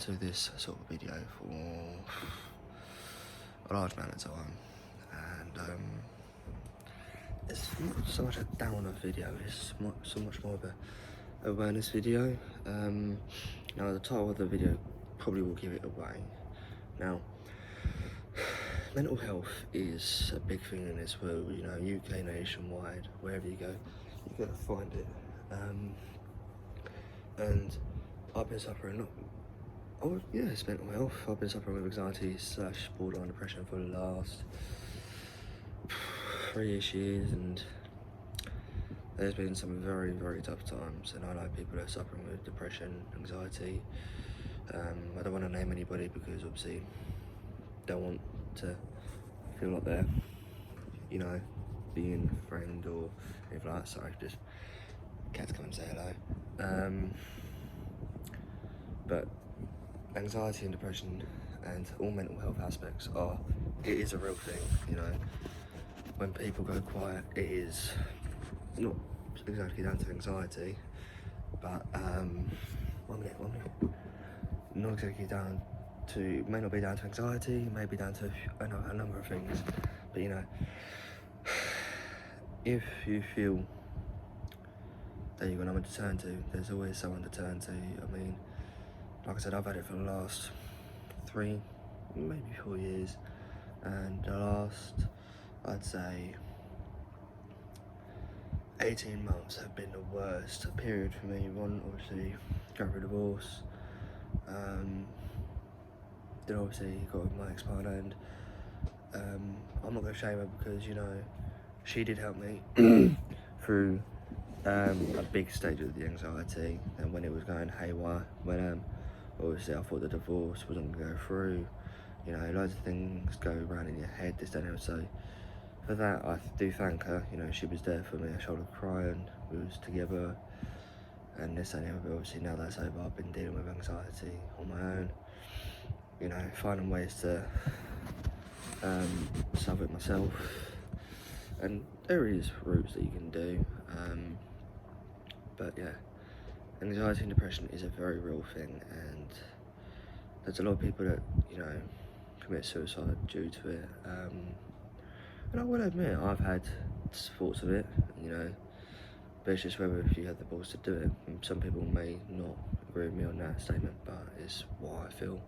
to this sort of video for a large amount of time, and it's not so much a downer video, it's so much more of a awareness video. Now the title of the video probably will give it away. Now, mental health is a big thing in this world, you know, UK, nationwide, wherever you go, you're gonna find it. And I've been suffering, it's mental health. I've been suffering with anxiety / borderline depression for the last 3-ish years, and there's been some very, very tough times, and I know people are suffering with depression, anxiety. I don't want to name anybody because obviously don't want to feel like they're, you know, being a friend or anything like that. Sorry, just cats come and say hello. But anxiety and depression and all mental health aspects it is a real thing, you know. When people go quiet, it is not exactly down to anxiety, but one minute. Not exactly down to, may not be down to anxiety, may be down to a number of things, but you know, if you feel that you've got no one to turn to, there's always someone to turn to. I mean, like I said, I've had it for the last 3, maybe 4 years, and the last, I'd say, 18 months have been the worst period for me. One, obviously, going through divorce, then obviously got with my ex-partner, and I'm not going to shame her because, you know, she did help me through a big stage of the anxiety, and when it was going haywire, when obviously I thought the divorce wasn't going to go through, you know, loads of things go around in your head, this, that, and so for that I do thank her. You know, she was there for me. I showed her crying, we was together, and this and that. But obviously now that's over, I've been dealing with anxiety on my own, you know, finding ways to solve it myself, and there is routes that you can do, but yeah, anxiety and depression is a very real thing, and there's a lot of people that, you know, commit suicide due to it, and I will admit I've had thoughts of it, you know, but it's just whether if you have the balls to do it. And some people may not agree with me on that statement, but it's what I feel.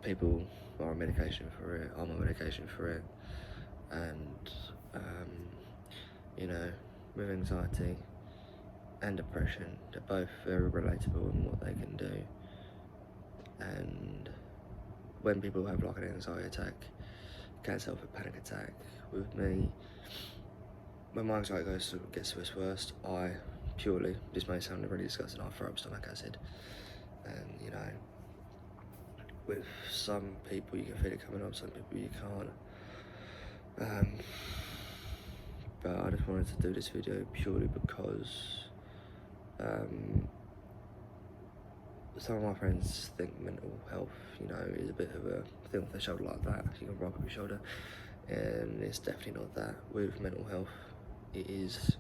People are on medication for it, I'm on medication for it, and you know, with anxiety and depression, they're both very relatable in what they can do. And when people have like an anxiety attack, gets off a panic attack. With me, when my anxiety gets to its worst, I purely, this may sound really disgusting, I throw up stomach acid. And you know, with some people you can feel it coming up, some people you can't. But I just wanted to do this video purely because some of my friends think mental health, you know, is a bit of a thing off their shoulder like that. You can rock up your shoulder, and it's definitely not that. With mental health, it is,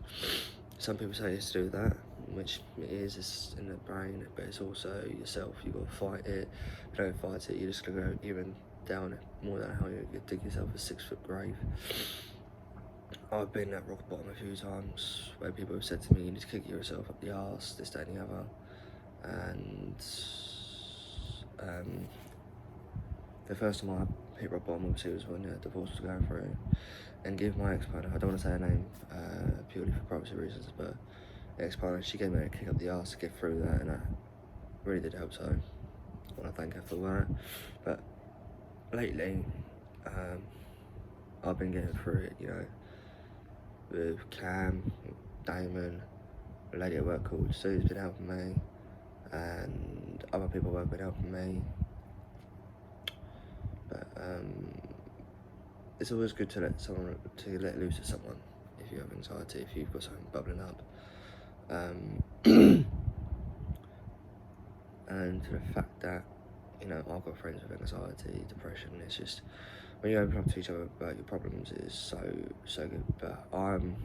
some people say it's to do with that, which it is, it's in the brain, but it's also yourself. You've got to fight it. If you don't fight it, you're just going to go even down more than how you dig yourself a 6-foot grave. I've been at rock bottom a few times where people have said to me, you need to kick yourself up the arse, this, that, and the other. And the first time I hit rock bottom obviously was when divorce was going through, and give my ex-partner, I don't want to say her name purely for privacy reasons, but ex-partner, she gave me a kick up the arse to get through that, and I really did help, so I want to thank her for that. But lately, I've been getting through it, you know, with Cam, Damon, a lady at work called Sue's been helping me, and other people have been helping me. But it's always good to let loose at someone if you have anxiety, if you've got something bubbling up. And to the fact that, you know, I've got friends with anxiety, depression, it's just, when you open up to each other about your problems, it is so good. But I'm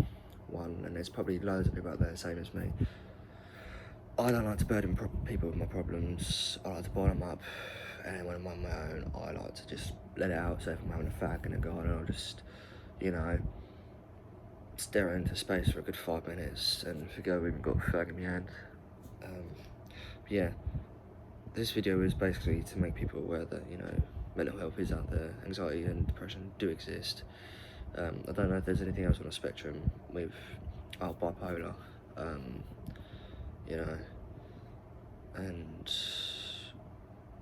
one, and there's probably loads of people out there the same as me, I don't like to burden people with my problems. I like to bottle them up, and when I'm on my own, I like to just let it out. So if I'm having a fag in the garden, I'll just, you know, stare into space for a good 5 minutes and forget I've even got a fag in my hand. Yeah, this video is basically to make people aware that, you know, mental health is out there, anxiety and depression do exist. I don't know if there's anything else on the spectrum with bipolar, you know, and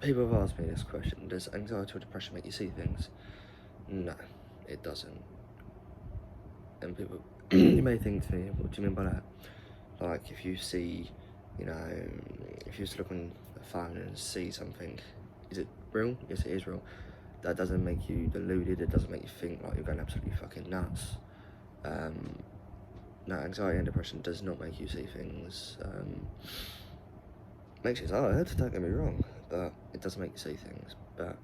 people have asked me this question: does anxiety or depression make you see things? No, it doesn't. And people, you may think to me, what do you mean by that? Like, if you see, you know, if you just look on the phone and see something, is it real? Yes, it is real. That doesn't make you deluded. It doesn't make you think like you're going absolutely fucking nuts. No, anxiety and depression does not make you see things. Makes you tired, don't get me wrong, but it does make you see things. But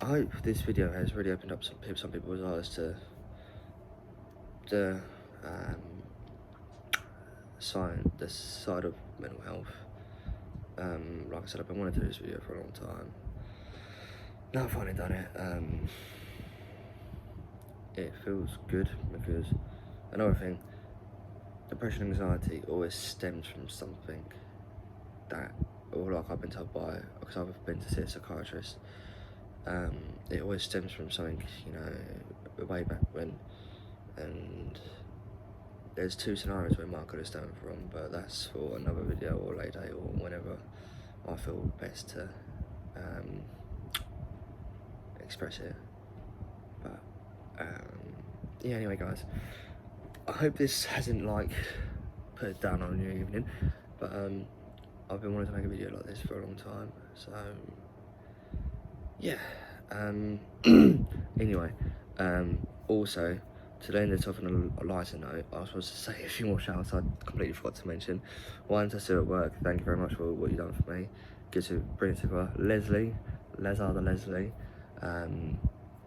I hope this video has really opened up some people's eyes to the the side of mental health. Like I said, I've been wanting to do this video for a long time. Now I've finally done it. It feels good because another thing, depression and anxiety always stems from something that, or like I've been told by, because I've been to see a psychiatrist, it always stems from something, you know, way back when, and there's two scenarios where Mark could have stemmed from, but that's for another video or later or whenever I feel best to express it. But yeah, anyway guys, I hope this hasn't like put it down on your evening, but I've been wanting to make a video like this for a long time, so yeah. Anyway, also, to end this off on a lighter note, I was supposed to say a few more shouts I completely forgot to mention. One, to Sue at work, thank you very much for what you've done for me. Good to brilliant super. Leslie,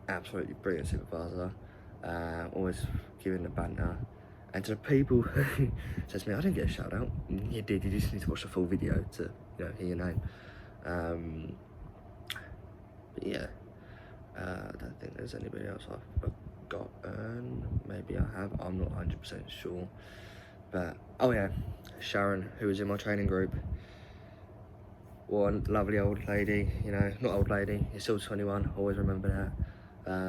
absolutely brilliant supervisor. Always giving the banter. And to the people who says to me, I didn't get a shout out. You did, you just need to watch the full video to, you know, hear your name. But yeah, I don't think there's anybody else I've forgotten. Maybe I have, I'm not 100% sure. But, oh yeah, Sharon, who was in my training group. One lovely old lady, you know, not old lady, you're still 21, always remember that.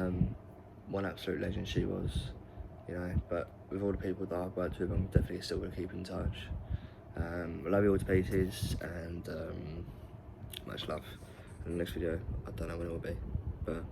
One absolute legend she was, you know, but with all the people that I've worked with, I'm definitely still going to keep in touch. I love you all to pieces, and much love. In the next video, I don't know when it will be, but